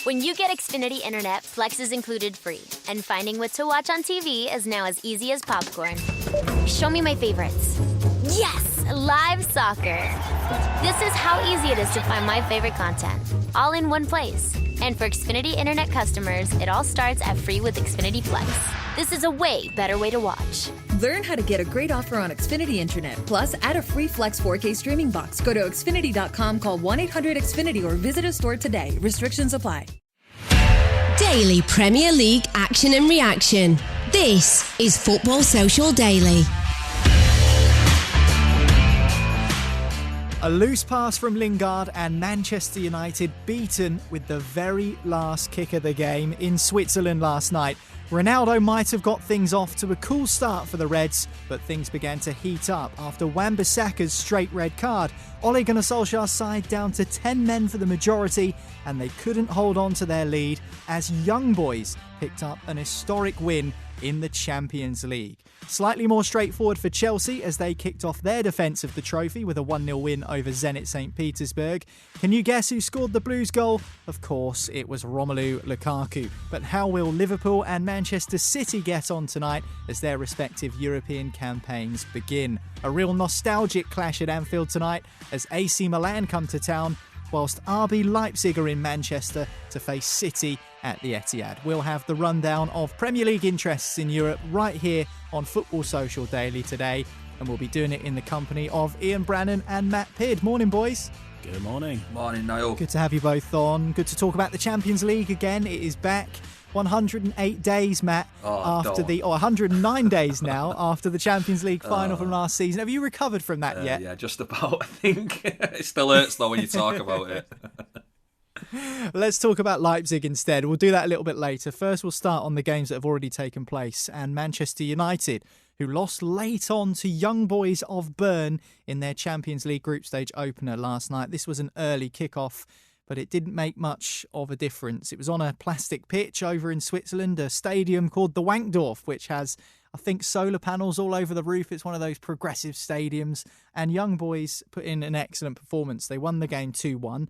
When you get Xfinity Internet, Flex is included free. And finding what to watch on TV is now as easy as popcorn. Show me my favorites. Yes, live soccer. This is how easy it is to find my favorite content, all in one place. And for Xfinity Internet customers, it all starts at free with Xfinity Flex. This is a way better way to watch. Learn how to get a great offer on Xfinity Internet. Plus, add a free Flex 4K streaming box. Go to Xfinity.com, call 1-800-XFINITY, or visit a store today. Restrictions apply. Daily Premier League action and reaction. This is Football Social Daily. A loose pass from Lingard and Manchester United beaten with the very last kick of the game in Switzerland last night. Ronaldo might have got things off to a cool start for the Reds, but things began to heat up after Wan-Bissaka's straight red card. Ole Gunnar Solskjaer's side down to 10 men for the majority, and they couldn't hold on to their lead as Young Boys picked up an historic win in the Champions League. Slightly more straightforward for Chelsea as they kicked off their defence of the trophy with a 1-0 win over Zenit St. Petersburg. Can you guess who scored the Blues goal? Of course, it was Romelu Lukaku. But how will Liverpool and Manchester City get on tonight as their respective European campaigns begin? A real nostalgic clash at Anfield tonight as AC Milan come to town, whilst RB Leipzig are in Manchester to face City at the Etihad. We'll have the rundown of Premier League interests in Europe right here on Football Social Daily today, and we'll be doing it in the company of Ian Brannan and Matt Pidd. Morning, boys. Good morning. Morning, Niall. Good to have you both on. Good to talk about the Champions League again. It is back. 108 days, Matt, after 109 days now after the Champions League final from last season. Have you recovered from that yet? Yeah, just about, I think. It still hurts, though, when you talk about it. Let's talk about Leipzig instead. We'll do that a little bit later. First, we'll start on the games that have already taken place. And Manchester United, who lost late on to Young Boys of Bern in their Champions League group stage opener last night. This was an early kickoff, but it didn't make much of a difference. It was on a plastic pitch over in Switzerland, a stadium called the Wankdorf, which has, I think, solar panels all over the roof. It's one of those progressive stadiums. And Young Boys put in an excellent performance. They won the game 2-1.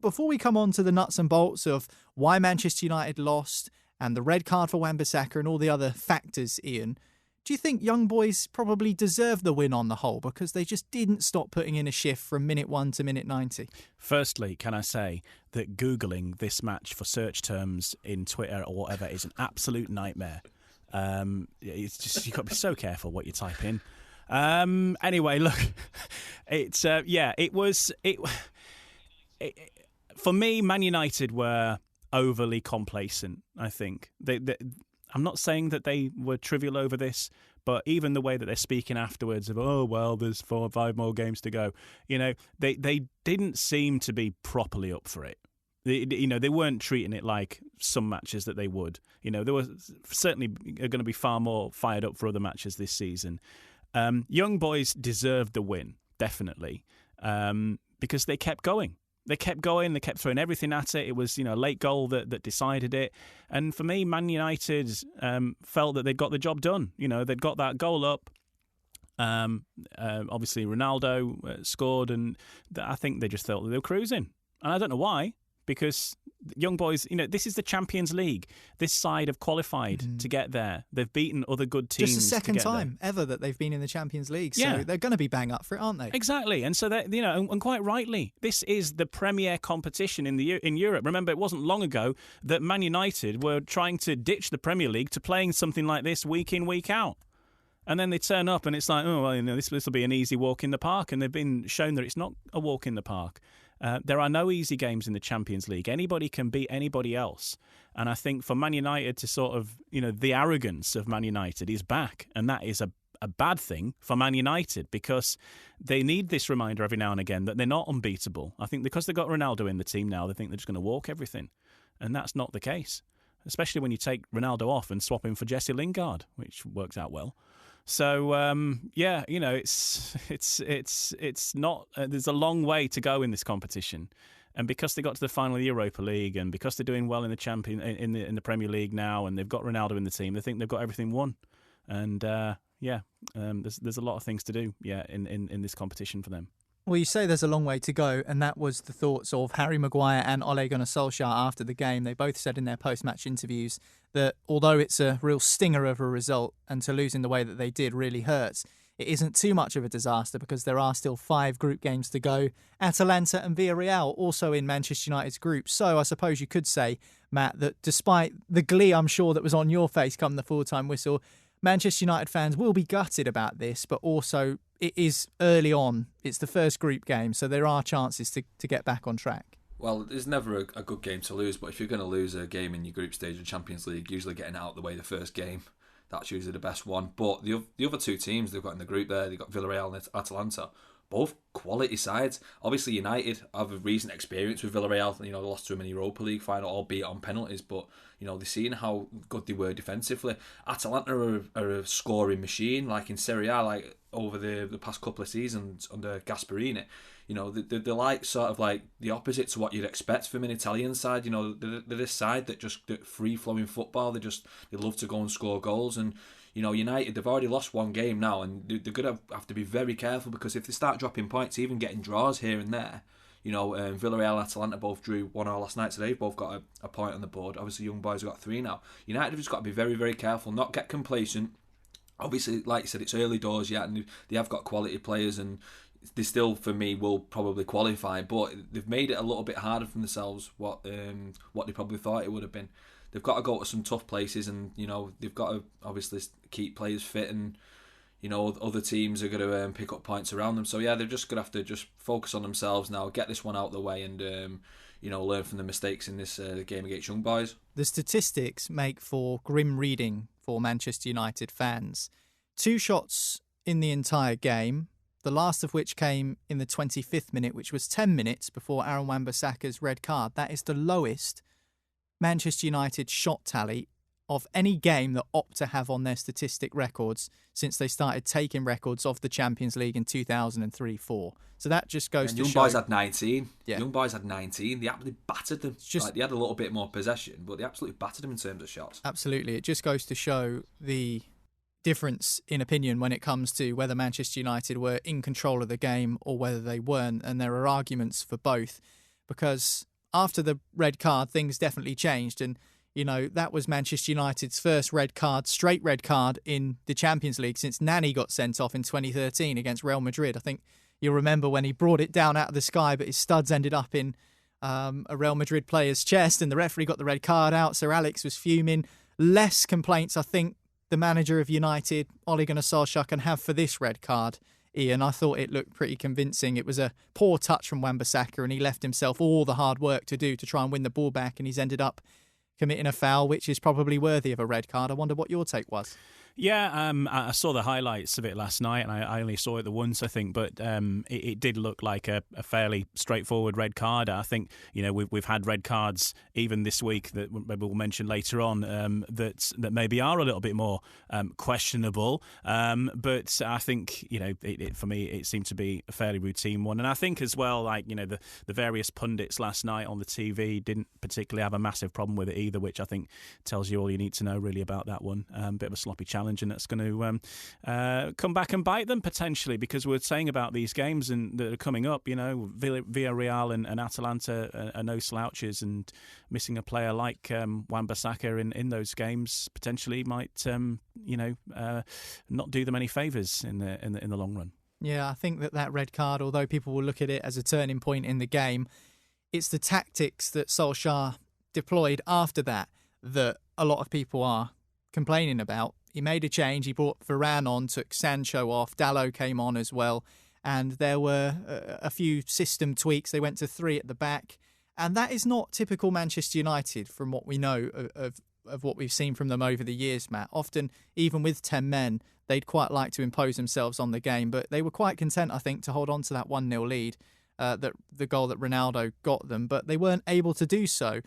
Before we come on to the nuts and bolts of why Manchester United lost and the red card for Wan-Bissaka and all the other factors, Ian, do you think Young Boys probably deserve the win on the whole because they just didn't stop putting in a shift from minute 1 to minute 90? Firstly, can I say that Googling this match for search terms in Twitter or whatever is an absolute nightmare. It's just, you've got to be so careful what you type in. Anyway, look, it's for me, Man United were overly complacent, I think. I'm not saying that they were trivial over this, but even the way that they're speaking afterwards of, oh, well, there's 4 or 5 more games to go, they didn't seem to be properly up for it. They weren't treating it like some matches that they would. There was certainly going to be far more fired up for other matches this season. Young Boys deserved the win, definitely, because they kept going. They kept going. They kept throwing everything at it. It was, a late goal that decided it. And for me, Man United felt that they'd got the job done. They'd got that goal up. Obviously, Ronaldo scored, and I think they just felt that they were cruising. And I don't know why, because Young Boys, this is the Champions League. This side have qualified to get there. They've beaten other good teams. Just the second time ever that they've been in the Champions League. So they're going to be bang up for it, aren't they? Exactly. And so that, and quite rightly, this is the premier competition in Europe. Remember, it wasn't long ago that Man United were trying to ditch the Premier League to playing something like this week in, week out. And then they turn up and it's like, oh, well, this will be an easy walk in the park. And they've been shown that it's not a walk in the park. There are no easy games in the Champions League. Anybody can beat anybody else. And I think for Man United to sort of, the arrogance of Man United is back. And that is a bad thing for Man United because they need this reminder every now and again that they're not unbeatable. I think because they've got Ronaldo in the team now, they think they're just going to walk everything. And that's not the case, especially when you take Ronaldo off and swap him for Jesse Lingard, which works out well. So it's not. There's a long way to go in this competition, and because they got to the final of the Europa League, and because they're doing well in the Premier League now, and they've got Ronaldo in the team, they think they've got everything won. And there's a lot of things to do. In this competition for them. Well, you say there's a long way to go, and that was the thoughts of Harry Maguire and Ole Gunnar Solskjaer after the game. They both said in their post-match interviews that although it's a real stinger of a result and to lose in the way that they did really hurts, it isn't too much of a disaster because there are still 5 group games to go. Atalanta and Villarreal also in Manchester United's group. So I suppose you could say, Matt, that despite the glee I'm sure that was on your face come the full-time whistle, Manchester United fans will be gutted about this, but also it is early on. It's the first group game, so there are chances to get back on track. Well, there's never a good game to lose, but if you're going to lose a game in your group stage of Champions League, usually getting out of the way the first game, that's usually the best one. But the other 2 teams they've got in the group there, they've got Villarreal and Atalanta, both quality sides. Obviously, United have a recent experience with Villarreal. They lost to them in the Europa League final, albeit on penalties, but they've seen how good they were defensively. Atalanta are a scoring machine, like in Serie A, like over the past couple of seasons under Gasperini. They're like sort of like the opposite to what you'd expect from an Italian side. They're this side that just free flowing football. They love to go and score goals. And United, they've already lost 1 game now, and they're going to have to be very careful because if they start dropping points, even getting draws here and there, Villarreal and Atalanta both drew 1-1 last night, so they've both got a point on the board. Obviously, Young Boys have got 3 now. United have just got to be very, very careful, not get complacent. Obviously, like I said, it's early doors yet, and they have got quality players, and they still, for me, will probably qualify, but they've made it a little bit harder for themselves what they probably thought it would have been. They've got to go to some tough places, and they've got to obviously keep players fit, and other teams are going to pick up points around them. So yeah, they're just going to have to just focus on themselves now, get this one out of the way, and learn from the mistakes in this game against Young Boys. The statistics make for grim reading for Manchester United fans. 2 shots in the entire game, the last of which came in the 25th minute, which was 10 minutes before Aaron Wan-Bissaka's red card. That is the lowest Manchester United shot tally of any game that Opta have on their statistic records since they started taking records of the Champions League in 2003-04. So that just goes to show... Young Boys had 19. Yeah. Young Boys had 19. They absolutely battered them. They had a little bit more possession, but they absolutely battered them in terms of shots. Absolutely. It just goes to show the difference in opinion when it comes to whether Manchester United were in control of the game or whether they weren't. And there are arguments for both, because after the red card, things definitely changed. And that was Manchester United's first straight red card in the Champions League since Nani got sent off in 2013 against Real Madrid. I think you'll remember when he brought it down out of the sky, but his studs ended up in a Real Madrid player's chest, and the referee got the red card out. Sir Alex was fuming. Less complaints, I think, the manager of United, Ole Gunnar Solskjaer, can have for this red card. Ian, I thought it looked pretty convincing. It was a poor touch from Wan-Bissaka, and he left himself all the hard work to do to try and win the ball back, and he's ended up committing a foul which is probably worthy of a red card. I wonder what your take was. Yeah, I saw the highlights of it last night, and I only saw it the once, I think, but it did look like a fairly straightforward red card. I think we've had red cards even this week that maybe we'll mention later on that maybe are a little bit more questionable. But I think for me it seemed to be a fairly routine one, and I think as well, the various pundits last night on the TV didn't particularly have a massive problem with it either, which I think tells you all you need to know really about that one. Bit of a sloppy challenge. And that's going to come back and bite them potentially, because we're saying about these games that are coming up, Villarreal and Atalanta are no slouches, and missing a player like Wan-Bissaka in those games potentially might not do them any favours in the long run. Yeah, I think that red card, although people will look at it as a turning point in the game, it's the tactics that Solskjaer deployed after that a lot of people are complaining about. He made a change. He brought Varane on, took Sancho off. Dalot came on as well. And there were a few system tweaks. They went to 3 at the back. And that is not typical Manchester United from what we know of what we've seen from them over the years, Matt. Often, even with 10 men, they'd quite like to impose themselves on the game. But they were quite content, I think, to hold on to that 1-0 lead, the goal that Ronaldo got them. But they weren't able to do so.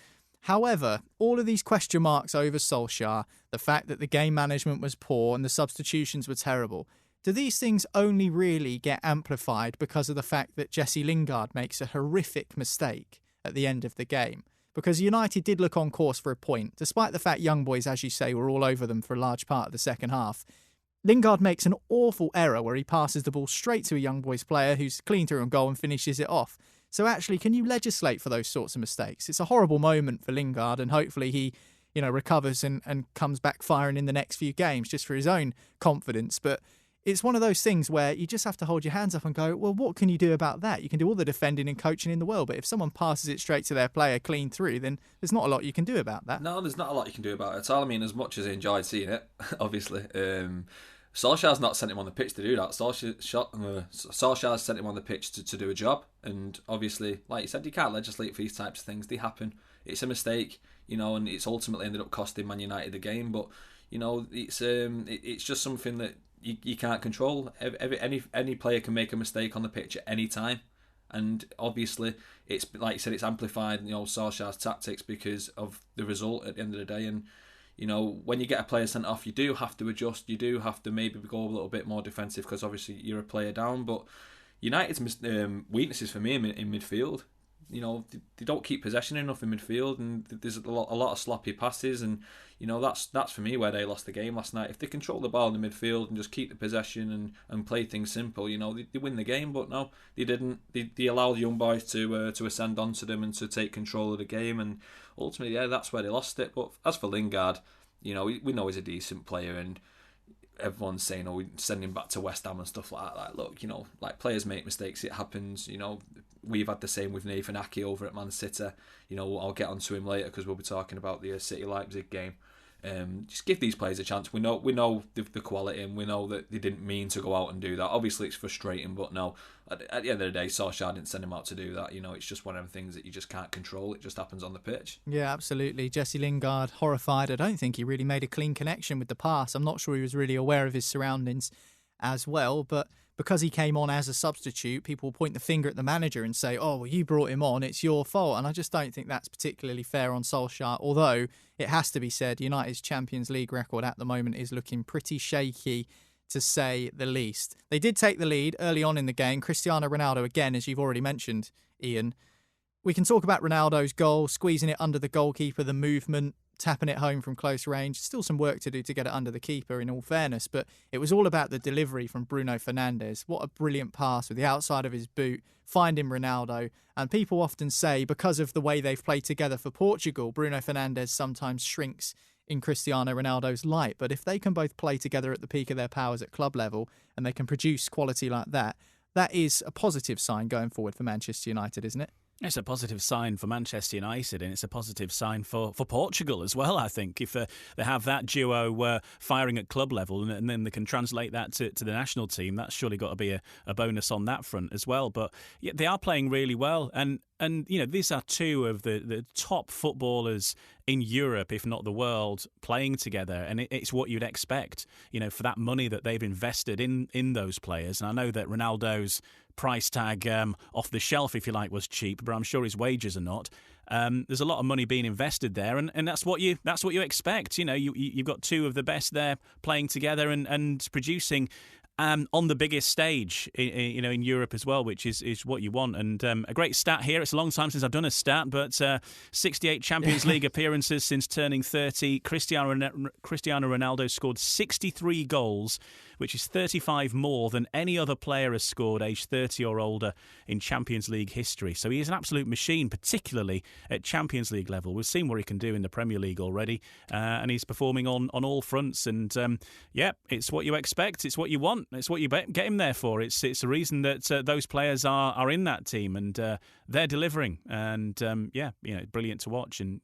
However, all of these question marks over Solskjaer, the fact that the game management was poor and the substitutions were terrible, do these things only really get amplified because of the fact that Jesse Lingard makes a horrific mistake at the end of the game? Because United did look on course for a point, despite the fact Young Boys, as you say, were all over them for a large part of the second half. Lingard makes an awful error where he passes the ball straight to a young boys player who's clean through on goal and finishes it off. So actually, can you legislate for those sorts of mistakes? It's a horrible moment for Lingard, and hopefully he, recovers and comes back firing in the next few games just for his own confidence. But it's one of those things where you just have to hold your hands up and go, well, what can you do about that? You can do all the defending and coaching in the world, but if someone passes it straight to their player clean through, then there's not a lot you can do about that. No, there's not a lot you can do about it at all. I mean, as much as I enjoyed seeing it, obviously, Solskjaer's not sent him on the pitch to do that. Solskjaer's sent him on the pitch to do a job, and obviously, like you said, you can't legislate for these types of things. They happen. It's a mistake, and it's ultimately ended up costing Man United the game, but, it's just something that you can't control. Any player can make a mistake on the pitch at any time, and obviously it's like you said, it's amplified Solskjaer's tactics because of the result at the end of the day. And when you get a player sent off, you do have to adjust. You do have to maybe go a little bit more defensive because obviously you're a player down. But United's weaknesses for me in midfield, they don't keep possession enough in midfield, and there's a lot of sloppy passes, and that's for me where they lost the game last night. If they control the ball in the midfield and just keep the possession and play things simple, they win the game. But no, they didn't. They allowed young boys to ascend onto them and to take control of the game, and ultimately, that's where they lost it. But as for Lingard, we know he's a decent player, and everyone's saying, we send him back to West Ham and stuff like that. Like, look, like players make mistakes, it happens. We've had the same with Nathan Ake over at Man City. I'll get onto him later because we'll be talking about the City Leipzig game. Just give these players a chance. We know the quality, and we know that they didn't mean to go out and do that. Obviously, it's frustrating, but no, at the end of the day, Solskjaer didn't send him out to do that. It's just one of them things that you just can't control. It just happens on the pitch. Yeah, absolutely. Jesse Lingard, horrified. I don't think he really made a clean connection with the pass. I'm not sure he was really aware of his surroundings as well, but because he came on as a substitute, people will point the finger at the manager and say, oh, well, you brought him on, it's your fault. And I just don't think that's particularly fair on Solskjaer, although it has to be said, United's Champions League record at the moment is looking pretty shaky, to say the least. They did take the lead early on in the game. Cristiano Ronaldo, again, as you've already mentioned, Ian. We can talk about Ronaldo's goal, squeezing it under the goalkeeper, the movement, tapping it home from close range. Still some work to do to get it under the keeper, in all fairness, but it was all about the delivery from Bruno Fernandes. What a brilliant pass with the outside of his boot, finding Ronaldo. And people often say, because of the way they've played together for Portugal, Bruno Fernandes sometimes shrinks in Cristiano Ronaldo's light. But if they can both play together at the peak of their powers at club level, and they can produce quality like that, that is a positive sign going forward for Manchester United, isn't it? It's a positive sign for Manchester United, and it's a positive sign for Portugal as well, I think. If they have that duo firing at club level and then they can translate that to the national team, that's surely got to be a bonus on that front as well. But yeah, they are playing really well. And these are two of the top footballers in Europe, if not the world, playing together. And it's what you'd expect, for that money that they've invested in those players. And I know that Ronaldo's price tag off the shelf, if you like, was cheap, but I'm sure his wages are not. There's a lot of money being invested there, and that's what you expect. You've got two of the best there playing together and producing on the biggest stage, in Europe as well, which is what you want. And a great stat here. It's a long time since I've done a stat, but 68 Champions League appearances since turning 30. Cristiano Ronaldo scored 63 goals, which is 35 more than any other player has scored aged 30 or older in Champions League history. So he is an absolute machine, particularly at Champions League level. We've seen what he can do in the Premier League already, and he's performing on all fronts. And it's what you expect. It's what you want. It's what you get him there for. It's the reason that those players are in that team, and they're delivering. And brilliant to watch. And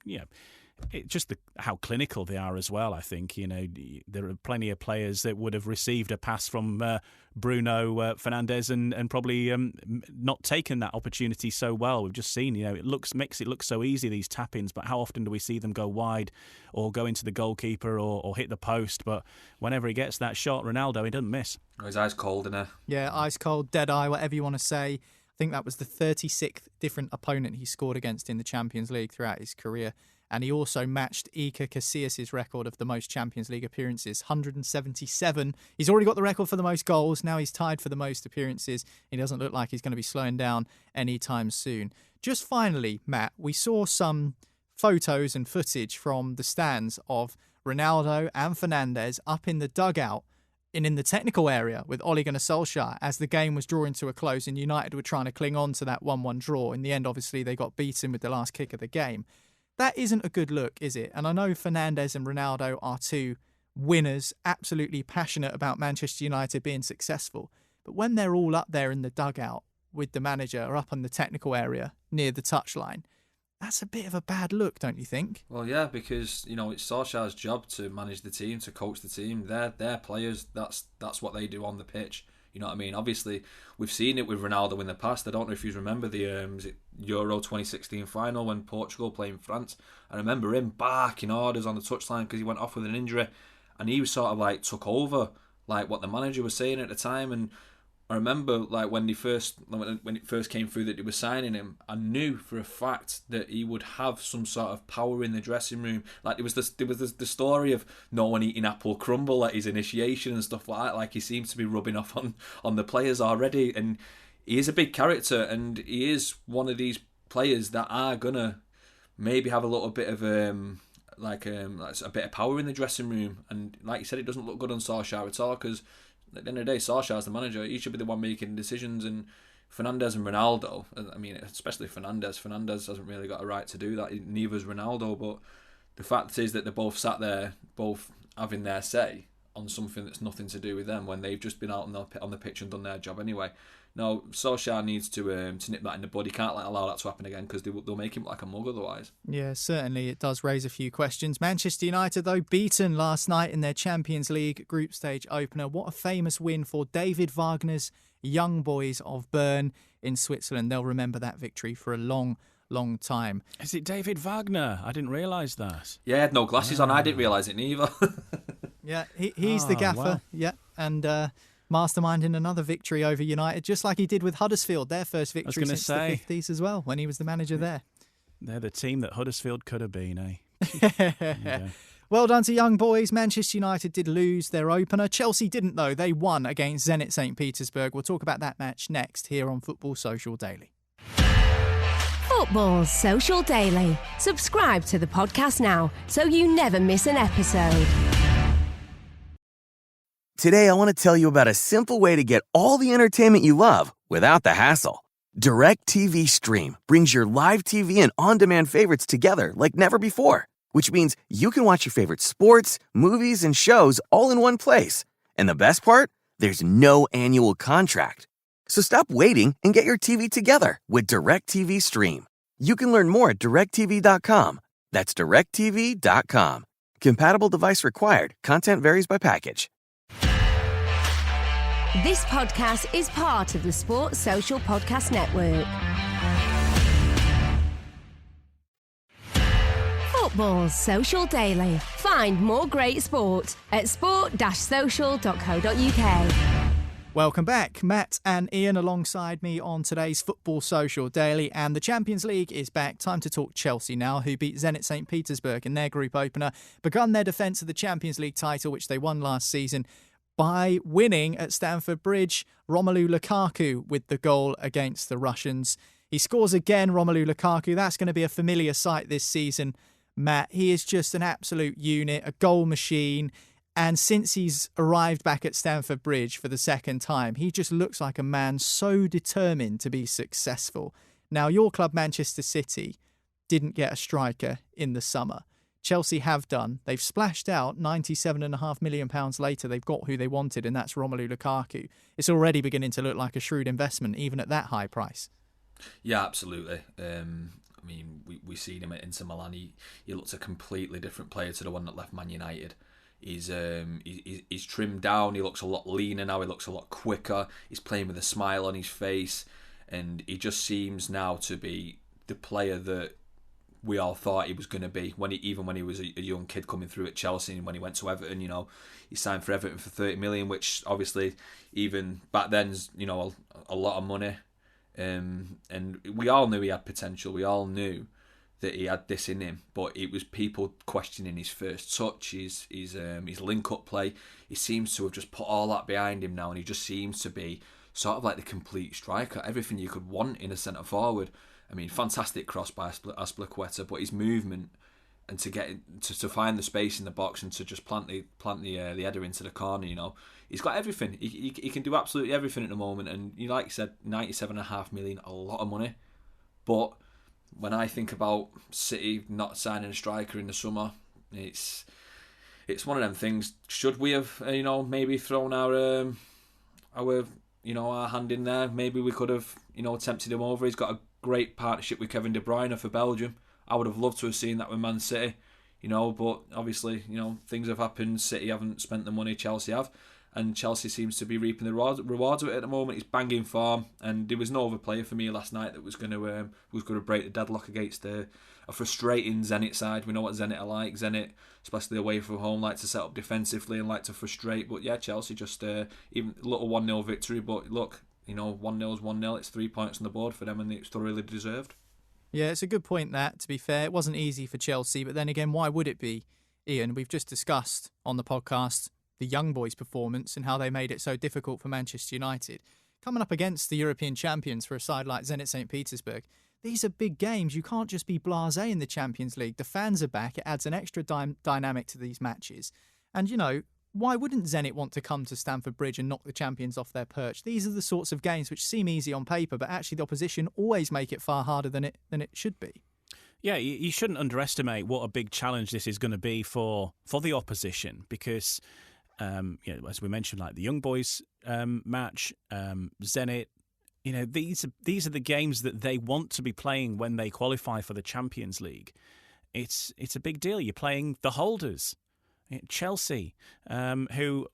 just how clinical they are as well. I think there are plenty of players that would have received a pass from Bruno Fernandes and probably not taken that opportunity so well. We've just seen it makes it look so easy, these tap-ins, but how often do we see them go wide or go into the goalkeeper or hit the post? But whenever he gets that shot, Ronaldo, he doesn't miss. His eyes cold, isn't it? Yeah, eyes cold, dead eye, whatever you want to say. I think that was the 36th different opponent he scored against in the Champions League throughout his career. And he also matched Iker Casillas' record of the most Champions League appearances, 177. He's already got the record for the most goals. Now he's tied for the most appearances. He doesn't look like he's going to be slowing down anytime soon. Just finally, Matt, we saw some photos and footage from the stands of Ronaldo and Fernandes up in the dugout in the technical area with Ole Gunnar Solskjaer as the game was drawing to a close and United were trying to cling on to that 1-1 draw. In the end, obviously, they got beaten with the last kick of the game. That isn't a good look, is it? And I know Fernandes and Ronaldo are two winners, absolutely passionate about Manchester United being successful. But when they're all up there in the dugout with the manager or up on the technical area near the touchline, that's a bit of a bad look, don't you think? Well, yeah, because it's Solskjaer's job to manage the team, to coach the team. They're players. That's what they do on the pitch. You know what I mean? Obviously, we've seen it with Ronaldo in the past. I don't know if you remember the Euro 2016 final when Portugal playing France. I remember him barking orders on the touchline because he went off with an injury, and he was sort of like took over like what the manager was saying at the time. And I remember like when it first came through that they were signing him, I knew for a fact that he would have some sort of power in the dressing room. Like there was the story of no one eating apple crumble at his initiation and stuff like that. Like he seems to be rubbing off on the players already, and he is a big character, and he is one of these players that are gonna maybe have a little bit of a bit of power in the dressing room. And like you said, it doesn't look good on Solskjaer at all, because at the end of the day, Solskjaer's the manager. He should be the one making decisions. And Fernandes and Ronaldo, I mean, especially Fernandes hasn't really got a right to do that. Neither's Ronaldo. But the fact is that they're both sat there, both having their say on something that's nothing to do with them when they've just been out on the pitch and done their job anyway. No, Solskjaer needs to nip that in the bud. He can't allow that to happen again, because they'll make him like a mug otherwise. Yeah, certainly it does raise a few questions. Manchester United, though, beaten last night in their Champions League group stage opener. What a famous win for David Wagner's young boys of Bern in Switzerland. They'll remember that victory for a long time. Is it David Wagner? I didn't realise that. Yeah, he had no glasses on. I didn't realise it neither. Yeah, he's the gaffer. Wow. Yeah, and masterminding another victory over United, just like he did with Huddersfield, their first victory since the 50s as well, when he was the manager there. They're the team that Huddersfield could have been, eh? Yeah. Well done to young boys. Manchester United did lose their opener. Chelsea didn't, though. They won against Zenit St. Petersburg. We'll talk about that match next here on Football Social Daily. Football Social Daily. Subscribe to the podcast now so you never miss an episode. Today, I want to tell you about a simple way to get all the entertainment you love without the hassle. DirecTV Stream brings your live TV and on-demand favorites together like never before, which means you can watch your favorite sports, movies, and shows all in one place. And the best part? There's no annual contract. So stop waiting and get your TV together with DirecTV Stream. You can learn more at directtv.com. That's directtv.com. Compatible device required. Content varies by package. This podcast is part of the Sports Social Podcast Network. Football Social Daily. Find more great sport at sport-social.co.uk. Welcome back. Matt and Ian alongside me on today's Football Social Daily, and the Champions League is back. Time to talk Chelsea now, who beat Zenit St. Petersburg in their group opener, begun their defence of the Champions League title, which they won last season, by winning at Stamford Bridge. Romelu Lukaku with the goal against the Russians. He scores again, Romelu Lukaku. That's going to be a familiar sight this season, Matt. He is just an absolute unit, a goal machine. And since he's arrived back at Stamford Bridge for the second time, he just looks like a man so determined to be successful. Now, your club, Manchester City, didn't get a striker in the summer. Chelsea have done. They've splashed out £97.5 million later. They've got who they wanted, and that's Romelu Lukaku. It's already beginning to look like a shrewd investment, even at that high price. Yeah, absolutely. I mean, we seen him at Inter Milan. He looks a completely different player to the one that left Man United. He's trimmed down. He looks a lot leaner now. He looks a lot quicker. He's playing with a smile on his face, and he just seems now to be the player that we all thought he was going to be even when he was a young kid coming through at Chelsea, and when he went to Everton. He signed for Everton for 30 million, which obviously even back then's a lot of money. And we all knew he had potential. We all knew that he had this in him, but it was people questioning his first touch, his link-up play. He seems to have just put all that behind him now, and he just seems to be sort of like the complete striker, everything you could want in a centre-forward. I mean, fantastic cross by Aspilicueta, but his movement and to get to find the space in the box and to just plant the header into the corner. He's got everything. He can do absolutely everything at the moment. And like you said, 97.5 million, a lot of money. But when I think about City not signing a striker in the summer, it's one of them things. Should we have maybe thrown our hand in there? Maybe we could have tempted him over. He's got a great partnership with Kevin De Bruyne for Belgium. I would have loved to have seen that with Man City, but obviously, things have happened. City haven't spent the money, Chelsea have, and Chelsea seems to be reaping the rewards of it at the moment. He's banging form, and there was no other player for me last night that was going to break the deadlock against a frustrating Zenit side. We know what Zenit are like. Zenit, especially away from home, like to set up defensively and like to frustrate. But yeah, Chelsea just even a little 1-0 victory. But look, 1-0 is 1-0. It's 3 points on the board for them, and it's thoroughly deserved. Yeah, it's a good point that, to be fair. It wasn't easy for Chelsea, but then again, why would it be, Ian? We've just discussed on the podcast the young boys' performance and how they made it so difficult for Manchester United. Coming up against the European champions for a side like Zenit St. Petersburg, these are big games. You can't just be blasé in the Champions League. The fans are back. It adds an extra dynamic to these matches. And, why wouldn't Zenit want to come to Stamford Bridge and knock the champions off their perch? These are the sorts of games which seem easy on paper, but actually the opposition always make it far harder than it should be. Yeah, you shouldn't underestimate what a big challenge this is going to be for the opposition, because, as we mentioned, like the young boys match, Zenit, these are the games that they want to be playing when they qualify for the Champions League. It's a big deal. You're playing the holders. Chelsea, who,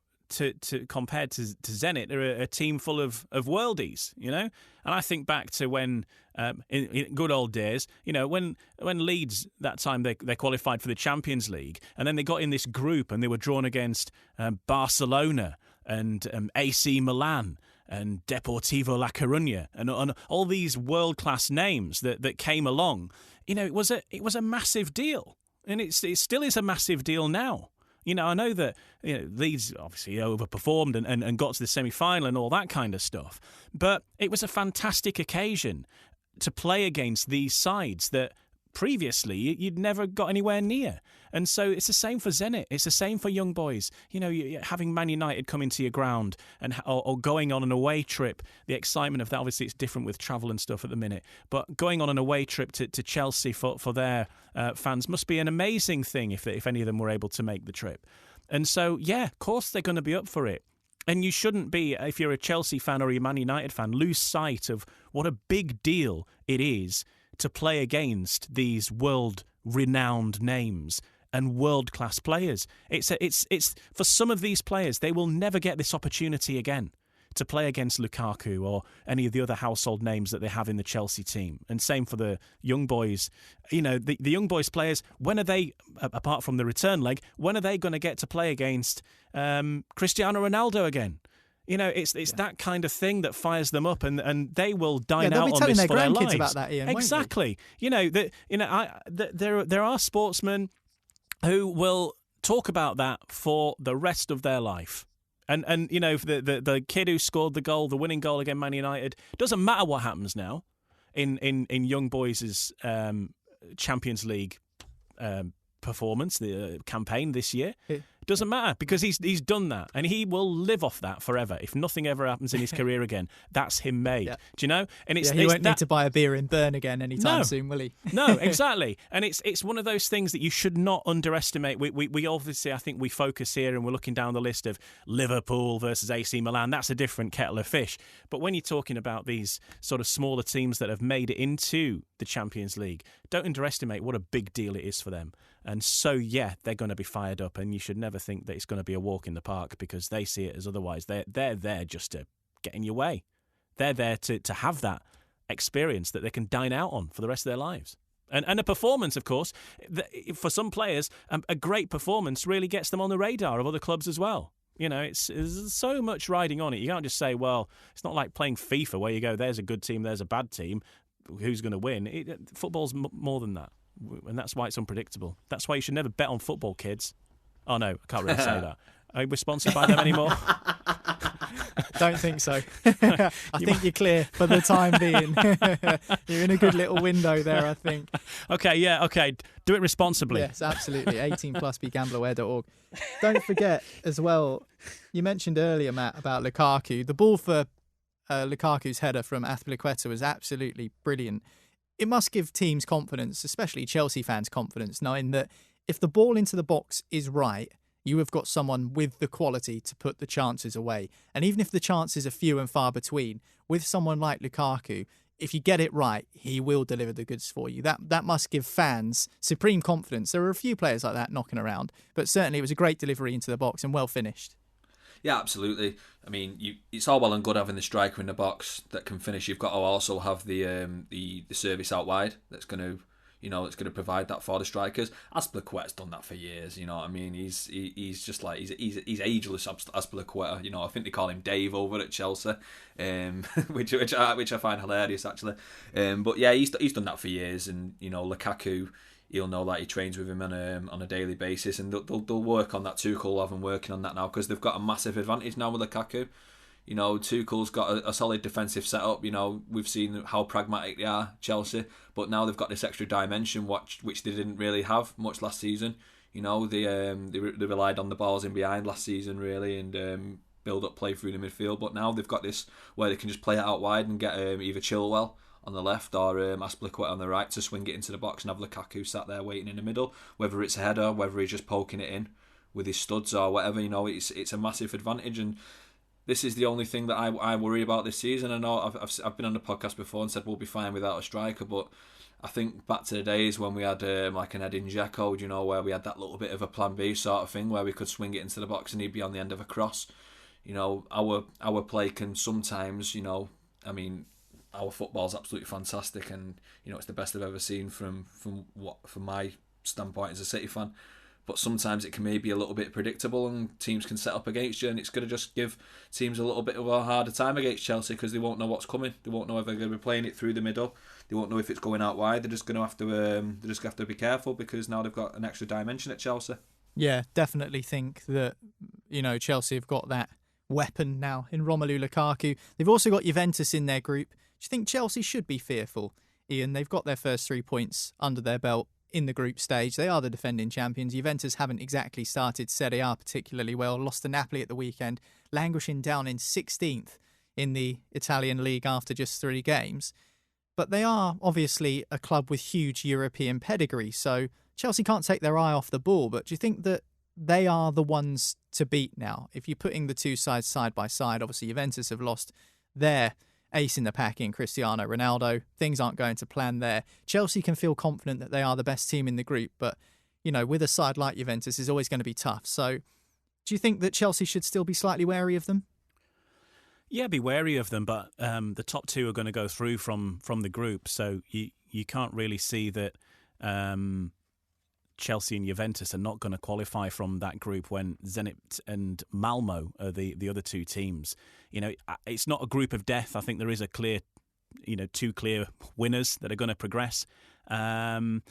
compared to Zenit, are a team full of worldies, And I think back to when, in good old days, when Leeds, that time they qualified for the Champions League, and then they got in this group and they were drawn against Barcelona and AC Milan and Deportivo La Coruña and all these world-class names that came along. It was a massive deal, and it still is a massive deal now. I know that Leeds obviously overperformed and got to the semi-final and all that kind of stuff. But it was a fantastic occasion to play against these sides that previously you'd never got anywhere near. And so it's the same for Zenit. It's the same for young boys. Having Man United come into your ground or going on an away trip, the excitement of that, obviously it's different with travel and stuff at the minute, but going on an away trip to Chelsea for their fans must be an amazing thing if any of them were able to make the trip. And so, yeah, of course they're going to be up for it. And you shouldn't be, if you're a Chelsea fan or a Man United fan, lose sight of what a big deal it is to play against these world-renowned names and world-class players. It's for some of these players, they will never get this opportunity again to play against Lukaku or any of the other household names that they have in the Chelsea team. And same for the young boys. The young boys players, when are they, apart from the return leg, when are they going to get to play against Cristiano Ronaldo again? It's that kind of thing that fires them up, and they will dine out on this for their lives. They'll be telling their grandkids about that, Ian. Exactly. There are sportsmen who will talk about that for the rest of their life. And the kid who scored the winning goal against Man United, doesn't matter what happens now in young boys' Champions League performance, the campaign this year. Doesn't matter, because he's done that, and he will live off that forever. If nothing ever happens in his career again, that's him made. Yeah. Do you know? And he won't need to buy a beer in Bern again anytime soon, will he? No, exactly. And it's one of those things that you should not underestimate. We obviously, I think we focus here and we're looking down the list of Liverpool versus AC Milan. That's a different kettle of fish. But when you're talking about these sort of smaller teams that have made it into the Champions League, don't underestimate what a big deal it is for them. And so, yeah, they're going to be fired up, and you should never think that it's going to be a walk in the park, because they see it as otherwise. They're there just to get in your way. They're there to have that experience that they can dine out on for the rest of their lives. And a performance, of course, for some players, a great performance really gets them on the radar of other clubs as well. There's so much riding on it. You can't just say, well, it's not like playing FIFA where you go, there's a good team, there's a bad team, who's going to win? Football's more than that. And that's why it's unpredictable. That's why you should never bet on football, kids. Oh, no, I can't really say that. Are we sponsored by them anymore? Don't think so. I think you're clear for the time being. You're in a good little window there, I think. Okay. Do it responsibly. Yes, absolutely. 18 plus begambleaware.org. Don't forget as well, you mentioned earlier, Matt, about Lukaku. The ball for Lukaku's header from Aspilicueta was absolutely brilliant. It must give teams confidence, especially Chelsea fans confidence, knowing that if the ball into the box is right, you have got someone with the quality to put the chances away. And even if the chances are few and far between, with someone like Lukaku, if you get it right, he will deliver the goods for you. That must give fans supreme confidence. There are a few players like that knocking around, but certainly it was a great delivery into the box and well finished. Yeah, absolutely. I mean, it's all well and good having the striker in the box that can finish. You've got to also have the service out wide that's going to, it's going to provide that for the strikers. Aspilicueta's done that for years. You know what I mean? He's just like he's ageless Aspilicueta. I think they call him Dave over at Chelsea, which I find hilarious actually. But yeah, he's done that for years, and Lukaku. He'll know that he trains with him on a daily basis, and they'll work on that. Tuchel will have them working on that now because they've got a massive advantage now with Lukaku. Tuchel's got a solid defensive setup. We've seen how pragmatic they are, Chelsea, but now they've got this extra dimension which they didn't really have much last season. They relied on the balls in behind last season really, and build up play through the midfield. But now they've got this where they can just play it out wide and get either Chilwell on the left or Aspilicueta on the right to swing it into the box and have Lukaku sat there waiting in the middle. Whether it's a header, whether he's just poking it in with his studs or whatever, it's a massive advantage. And this is the only thing that I worry about this season. I know I've been on the podcast before and said we'll be fine without a striker, but I think back to the days when we had like an Edin Dzeko, where we had that little bit of a plan B sort of thing where we could swing it into the box and he'd be on the end of a cross. Our play can sometimes, our football's absolutely fantastic, and it's the best I've ever seen from my standpoint as a City fan. But sometimes it can maybe be a little bit predictable, and teams can set up against you, and it's going to just give teams a little bit of a harder time against Chelsea because they won't know what's coming. They won't know if they're going to be playing it through the middle. They won't know if it's going out wide. They're just going to have to be careful because now they've got an extra dimension at Chelsea. Yeah, definitely think that Chelsea have got that weapon now in Romelu Lukaku. They've also got Juventus in their group. Do you think Chelsea should be fearful, Ian? They've got their first 3 points under their belt in the group stage. They are the defending champions. Juventus haven't exactly started Serie A particularly well. Lost to Napoli at the weekend, languishing down in 16th in the Italian league after just 3 games. But they are obviously a club with huge European pedigree, so Chelsea can't take their eye off the ball. But do you think that they are the ones to beat now? If you're putting the two sides side by side, obviously Juventus have lost their ace in the pack in Cristiano Ronaldo. Things aren't going to plan there. Chelsea can feel confident that they are the best team in the group, but with a side like Juventus is always going to be tough. So do you think that Chelsea should still be slightly wary of them? Yeah, be wary of them, but the top 2 are going to go through from the group, so you can't really see that Chelsea and Juventus are not going to qualify from that group when Zenit and Malmo are the other 2 teams. It's not a group of death. I think there is a clear, 2 clear winners that are going to progress. And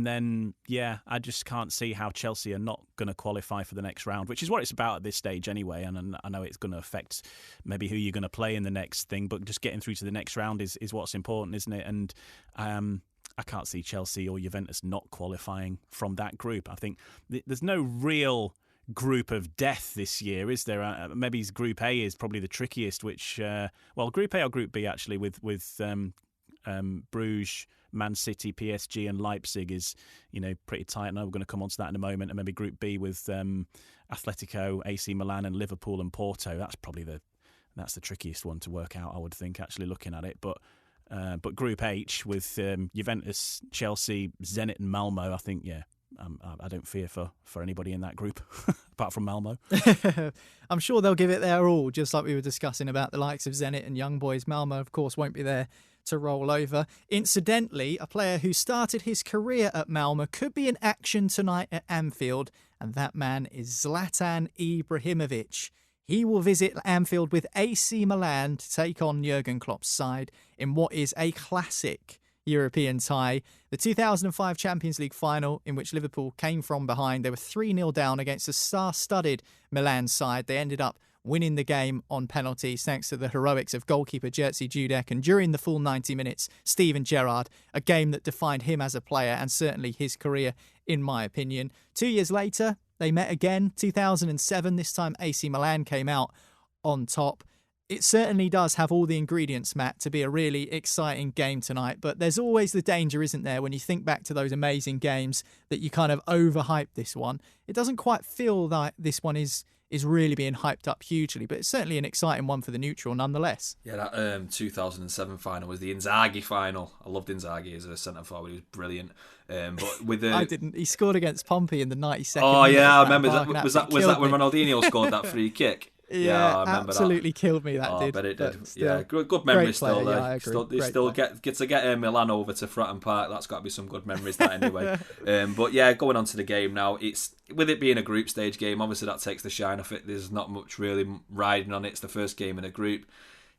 then, I just can't see how Chelsea are not going to qualify for the next round, which is what it's about at this stage anyway. And I know it's going to affect maybe who you're going to play in the next thing, but just getting through to the next round is what's important, isn't it? And I can't see Chelsea or Juventus not qualifying from that group. I think there's no real group of death this year, is there? Maybe Group A is probably the trickiest, which, Group A or Group B actually with Bruges, Man City, PSG and Leipzig is, pretty tight. I know we're going to come on to that in a moment. And maybe Group B with Atletico, AC Milan and Liverpool and Porto. That's the trickiest one to work out, I would think, actually looking at it. But Group H with Juventus, Chelsea, Zenit and Malmo, I think, I don't fear for anybody in that group, apart from Malmo. I'm sure they'll give it their all, just like we were discussing about the likes of Zenit and Young Boys. Malmo, of course, won't be there to roll over. Incidentally, a player who started his career at Malmo could be in action tonight at Anfield, and that man is Zlatan Ibrahimovic. He will visit Anfield with AC Milan to take on Jurgen Klopp's side in what is a classic European tie. The 2005 Champions League final, in which Liverpool came from behind. They were 3-0 down against a star-studded Milan side. They ended up winning the game on penalties thanks to the heroics of goalkeeper Jerzy Dudek, and during the full 90 minutes, Steven Gerrard, a game that defined him as a player and certainly his career, in my opinion. 2 years later, they met again, 2007. This time AC Milan came out on top. It certainly does have all the ingredients, Matt, to be a really exciting game tonight. But there's always the danger, isn't there, when you think back to those amazing games that you kind of overhype this one. It doesn't quite feel like this one is really being hyped up hugely, but it's certainly an exciting one for the neutral nonetheless. Yeah, that 2007 final was the Inzaghi final. I loved Inzaghi as a centre-forward. He was brilliant. But with the... I didn't. He scored against Pompey in the 92nd. Oh, yeah, I remember. Was that when Ronaldinho scored that free kick? Yeah, I remember absolutely that. killed me, that did. But it did. Still, yeah, good memories still. Yeah, I agree. Still get to get Milan over to Fratton Park. That's got to be some good memories, that anyway. But yeah, going on to the game now. It's with it being a group stage game, obviously that takes the shine off it. There's not much really riding on it. It's the first game in a group.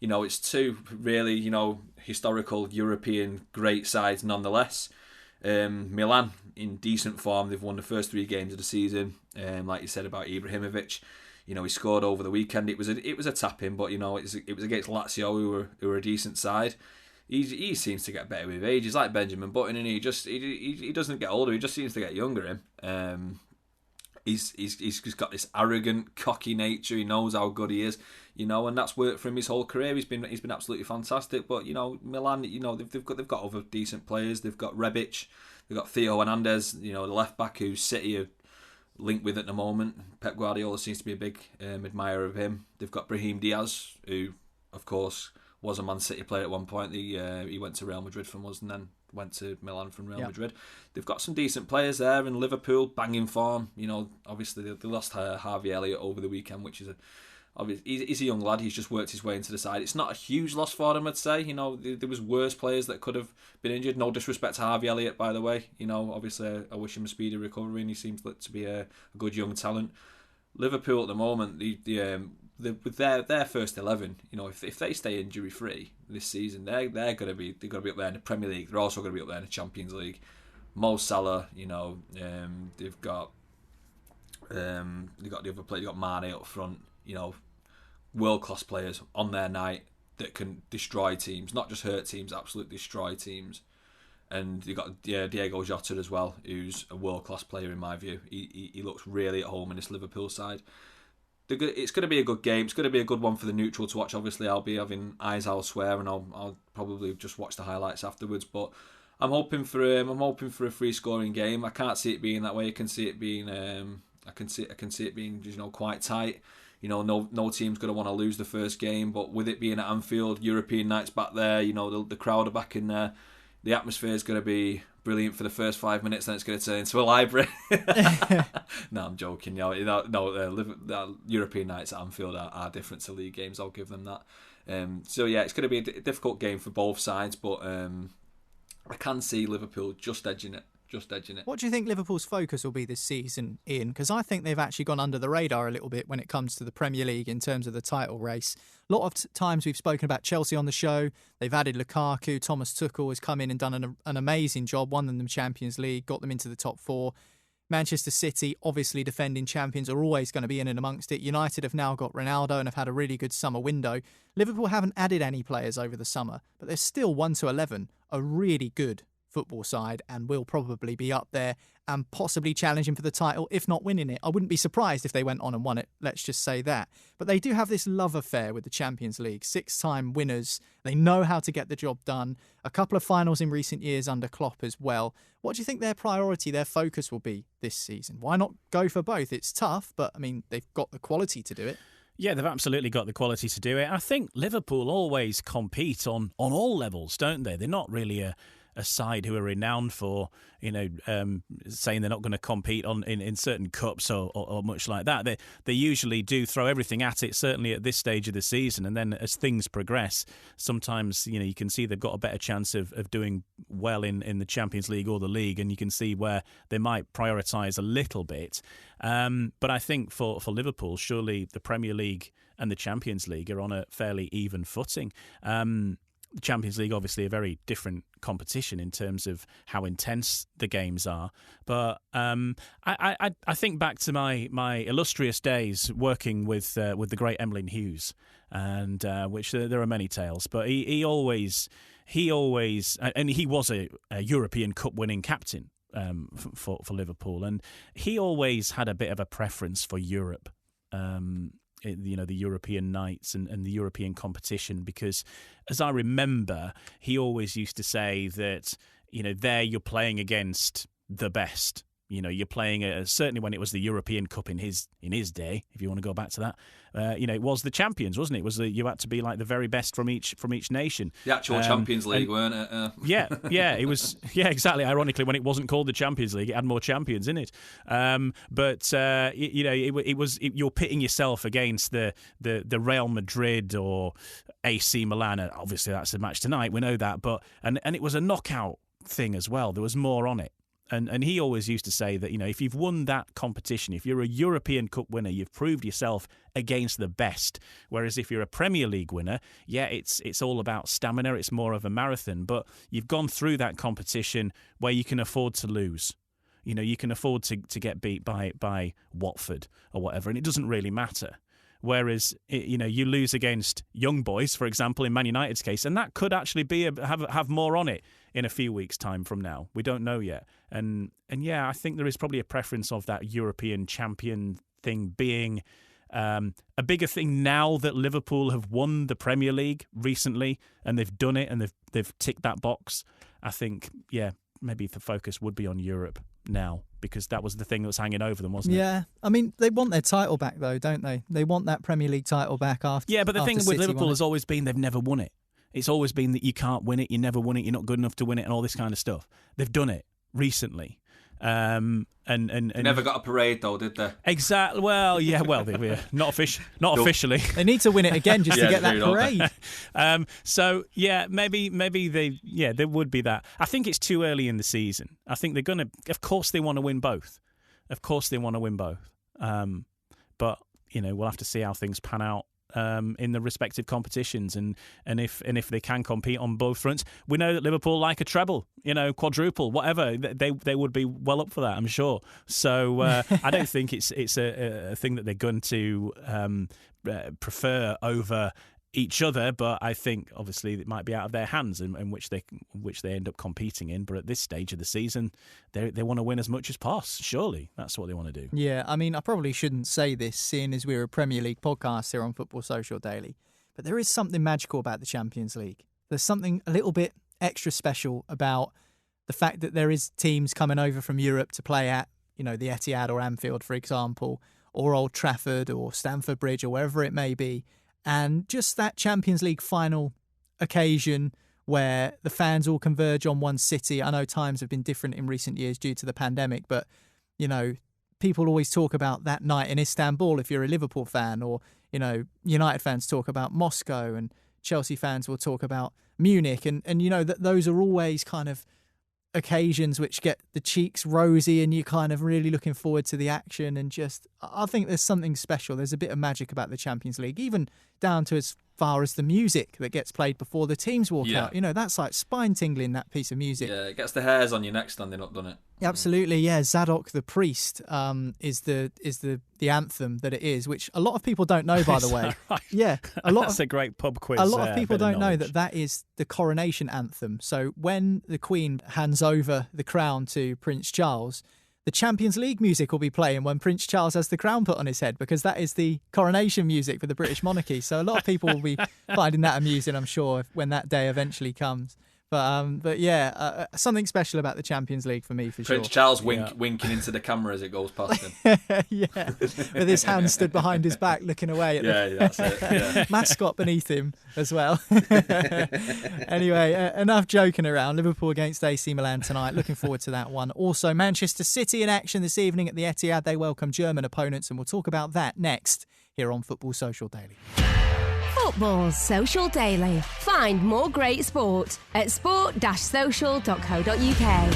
It's two really, historical European great sides nonetheless. Milan in decent form. They've won the first 3 games of the season. Like you said about Ibrahimovic. He scored over the weekend. It was a tap-in, but, it was against Lazio, who were a decent side. He seems to get better with age. He's like Benjamin Button, and he doesn't get older. He just seems to get younger. He's just got this arrogant, cocky nature. He knows how good he is, and that's worked for him his whole career. He's been absolutely fantastic. But Milan, they've got other decent players. They've got Rebic, they've got Theo Hernandez, the left back who City are linked with at the moment. Pep Guardiola seems to be a big admirer of him. They've got Brahim Diaz, who of course was a Man City player at one point. He went to Real Madrid from us and then went to Milan from Real Madrid. They've got some decent players there, and Liverpool banging form. Obviously they lost Harvey Elliott over the weekend, which is he's a young lad. He's just worked his way into the side. It's not a huge loss for them, I'd say. There was worse players that could have been injured. No disrespect to Harvey Elliott, by the way. Obviously I wish him a speedy recovery, and he seems to be a good young talent. Liverpool at the moment, with their first 11, if they stay injury free this season, they're going to be up there in the Premier League. They're also going to be up there in the Champions League. Mo Salah, they've got the other player. They've got Mane up front. World class players on their night that can destroy teams, not just hurt teams, absolutely destroy teams. And you've got Diego Jota as well, who's a world class player in my view. He looks really at home in this Liverpool side. It's going to be a good game. It's going to be a good one for the neutral to watch. Obviously, I'll be having eyes elsewhere, and I'll probably just watch the highlights afterwards. But I'm hoping for a free scoring game. I can't see it being that way. I can see it being quite tight. No team's going to want to lose the first game. But with it being at Anfield, European nights back there, the crowd are back in there. The atmosphere is going to be brilliant for the first 5 minutes, then it's going to turn into a library. No, I'm joking. European nights at Anfield are different to league games. I'll give them that. It's going to be a difficult game for both sides, but I can see Liverpool just edging it. What do you think Liverpool's focus will be this season, Ian? Because I think they've actually gone under the radar a little bit when it comes to the Premier League in terms of the title race. A lot of times we've spoken about Chelsea on the show. They've added Lukaku. Thomas Tuchel has come in and done an amazing job, won them the Champions League, got them into the top 4. Manchester City, obviously defending champions, are always going to be in and amongst it. United have now got Ronaldo and have had a really good summer window. Liverpool haven't added any players over the summer, but they're still 1 to 11, a really good football side, and will probably be up there and possibly challenging for the title, if not winning it. I wouldn't be surprised if they went on and won it, let's just say that. But they do have this love affair with the Champions League. 6-time winners. They know how to get the job done. A couple of finals in recent years under Klopp as well. What do you think their priority, their focus will be this season? Why not go for both? It's tough, but they've got the quality to do it. Yeah, they've absolutely got the quality to do it. I think Liverpool always compete on all levels, don't they? They're not really a side who are renowned for, saying they're not going to compete in certain cups or much like that. They usually do throw everything at it, certainly at this stage of the season, and then as things progress, sometimes you can see they've got a better chance of doing well in the Champions League or the league, and you can see where they might prioritise a little bit. But I think for Liverpool, surely the Premier League and the Champions League are on a fairly even footing. The Champions League, obviously, a very different competition in terms of how intense the games are. But I think back to my illustrious days working with the great Emlyn Hughes, and which there are many tales. But he always, and he was a European Cup winning captain for Liverpool, and he always had a bit of a preference for Europe. The European nights and the European competition, because as I remember, he always used to say that, there you're playing against the best. You're playing certainly when it was the European Cup in his day, if you want to go back to that. It was the champions, wasn't it? You had to be like the very best from each nation. The actual Champions League, weren't it? Yeah, it was. Yeah, exactly. Ironically, when it wasn't called the Champions League, it had more champions in it. You're pitting yourself against the Real Madrid or AC Milan. Obviously, that's the match tonight. We know that, but and it was a knockout thing as well. There was more on it. And he always used to say that, if you've won that competition, if you're a European Cup winner, you've proved yourself against the best. Whereas if you're a Premier League winner, it's all about stamina. It's more of a marathon. But you've gone through that competition where you can afford to lose. You can afford to get beat by Watford or whatever, and it doesn't really matter. Whereas, you lose against young boys, for example, in Man United's case, and that could actually have more on it in a few weeks' time from now. We don't know yet. And I think there is probably a preference of that European champion thing being a bigger thing now that Liverpool have won the Premier League recently, and they've done it, and they've ticked that box. I think, maybe the focus would be on Europe now, because that was the thing that was hanging over them, wasn't it? Yeah, I mean, they want their title back, though, don't they? They want that Premier League title back after. Yeah, but the thing with Liverpool has always been they've never won it. It's always been that you can't win it, you never won it, you're not good enough to win it, and all this kind of stuff. They've done it recently. And never got a parade though, did they? Exactly. Well, yeah. Well, not officially. They need to win it again just to get that parade. So yeah, maybe there would be that. I think it's too early in the season. I think they're gonna. Of course, they want to win both. But we'll have to see how things pan out in the respective competitions, and if they can compete on both fronts. We know that Liverpool like a treble, quadruple, whatever. They would be well up for that, I'm sure. So I don't think it's a thing that they're going to prefer over each other, but I think obviously it might be out of their hands in which they end up competing in. But at this stage of the season, they want to win as much as possible. Surely that's what they want to do. Yeah, I mean, I probably shouldn't say this, seeing as we're a Premier League podcast here on Football Social Daily, but there is something magical about the Champions League. There's something a little bit extra special about the fact that there is teams coming over from Europe to play at, the Etihad or Anfield, for example, or Old Trafford or Stamford Bridge or wherever it may be. And just that Champions League final occasion where the fans all converge on one city. I know times have been different in recent years due to the pandemic, but, people always talk about that night in Istanbul if you're a Liverpool fan, or, United fans talk about Moscow, and Chelsea fans will talk about Munich. And that those are always kind of occasions which get the cheeks rosy, and you're kind of really looking forward to the action. And just, I think there's something special. There's a bit of magic about the Champions League, even down to as far as the music that gets played before the teams walk out. That's like spine tingling, that piece of music. Yeah, it gets the hairs on your neck standing up, doesn't it? Absolutely, yeah. Zadok the Priest is the anthem that it is, which a lot of people don't know, by the way. Right? Yeah, that's a great pub quiz. A lot of people don't know that is the coronation anthem. So when the Queen hands over the crown to Prince Charles, the Champions League music will be playing when Prince Charles has the crown put on his head, because that is the coronation music for the British monarchy. So a lot of people will be finding that amusing, I'm sure, when that day eventually comes. But yeah, something special about the Champions League for me, for sure. Prince Charles winking into the camera as it goes past him. Yeah, with his hand stood behind his back looking away at that's it. Yeah. Mascot beneath him as well. Anyway, enough joking around. Liverpool against AC Milan tonight. Looking forward to that one. Also, Manchester City in action this evening at the Etihad. They welcome German opponents, and we'll talk about that next here on Football Social Daily. Football Social Daily. Find more great sport at sport-social.co.uk.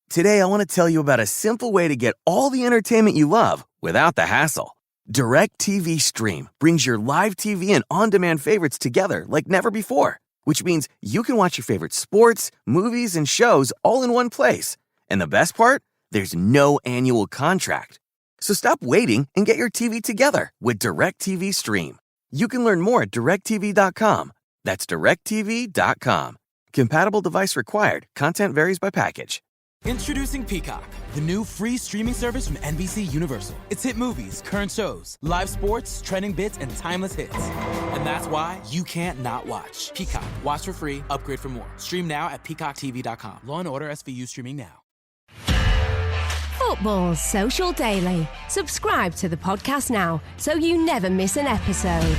Today, I want to tell you about a simple way to get all the entertainment you love without the hassle. DirecTV Stream brings your live TV and on-demand favorites together like never before, which means you can watch your favorite sports, movies, and shows all in one place. And the best part? There's no annual contract. So stop waiting and get your TV together with DirecTV Stream. You can learn more at directtv.com. That's directtv.com. Compatible device required. Content varies by package. Introducing Peacock, the new free streaming service from NBC Universal. It's hit movies, current shows, live sports, trending bits, and timeless hits. And that's why you can't not watch. Peacock. Watch for free. Upgrade for more. Stream now at peacocktv.com. Law & Order SVU streaming now. Football Social Daily. Subscribe to the podcast now so you never miss an episode.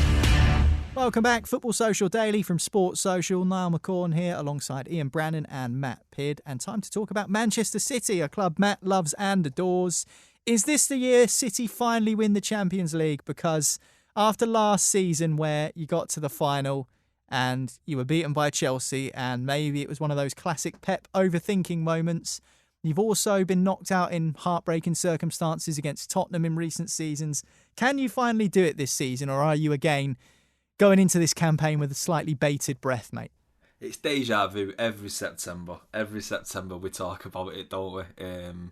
Welcome back, Football Social Daily from Sports Social. Niall McCorn here alongside Ian Brannan and Matt Pidd. And time to talk about Manchester City, a club Matt loves and adores. Is this the year City finally win the Champions League? Because after last season where you got to the final and you were beaten by Chelsea and maybe it was one of those classic Pep overthinking moments, you've also been knocked out in heartbreaking circumstances against Tottenham in recent seasons. Can you finally do it this season, or are you again going into this campaign with a slightly bated breath, mate? It's deja vu every September. Every September we talk about it, don't we? The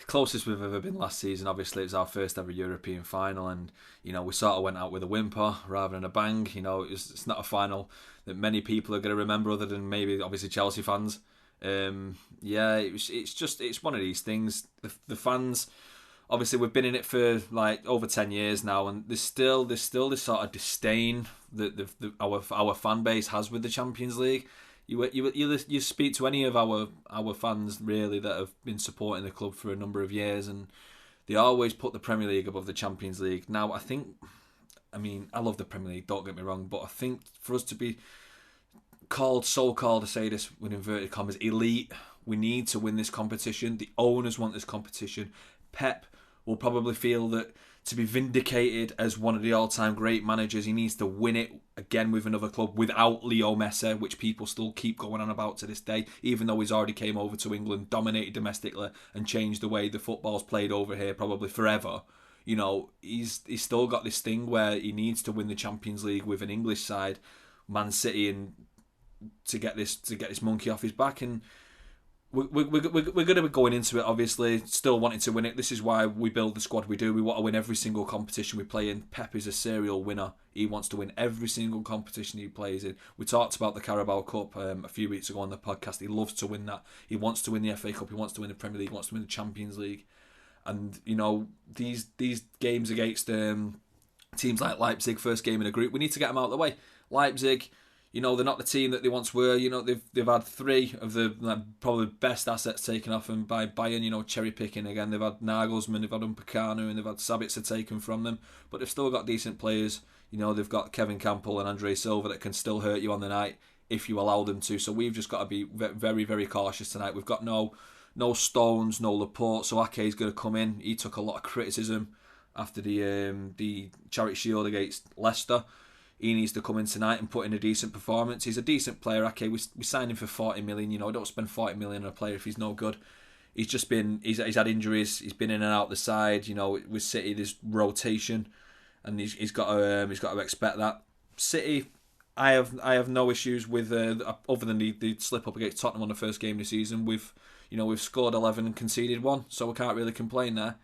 closest we've ever been last season, obviously, it was our first ever European final, and we sort of went out with a whimper rather than a bang. It's not a final that many people are going to remember, other than maybe obviously Chelsea fans. It's one of these things. The fans, obviously, we've been in it for like over 10 years now, and there's still this sort of disdain that our fan base has with the Champions League. You speak to any of our fans really that have been supporting the club for a number of years, and they always put the Premier League above the Champions League. Now, I love the Premier League, don't get me wrong, but I think for us to be so-called, to say this with inverted commas, elite, we need to win this competition. The owners want this competition. Pep will probably feel that to be vindicated as one of the all-time great managers, he needs to win it again with another club without Leo Messi, which people still keep going on about to this day, even though he's already came over to England, dominated domestically, and changed the way the football's played over here probably forever. He's still got this thing where he needs to win the Champions League with an English side, Man City, and to get this monkey off his back. And we're going to be going into it, obviously, still wanting to win it. This is why we build the squad we do. We want to win every single competition we play in. Pep is a serial winner. He wants to win every single competition he plays in. We talked about the Carabao Cup a few weeks ago on the podcast. He loves to win that. He wants to win the FA Cup. He wants to win the Premier League. He wants to win the Champions League. And, these games against teams like Leipzig, first game in a group, we need to get them out of the way. Leipzig, they're not the team that they once were. They've had three of the probably best assets taken off them by Bayern, cherry picking again. They've had Nagelsmann, they've had Upamecano, and they've had Sabitzer taken from them. But they've still got decent players. They've got Kevin Campbell and Andre Silva that can still hurt you on the night if you allow them to. So we've just got to be very, very cautious tonight. We've got no Stones, no Laporte. So Ake's going to come in. He took a lot of criticism after the Charity Shield against Leicester. He needs to come in tonight and put in a decent performance. He's a decent player. Okay, we signed him for 40 million. Don't spend 40 million on a player if he's no good. He's had injuries. He's been in and out the side. With City, there's rotation, and he's got to expect that. City, I have no issues with other than the slip up against Tottenham on the first game of the season. We've scored 11 and conceded 1, so we can't really complain there.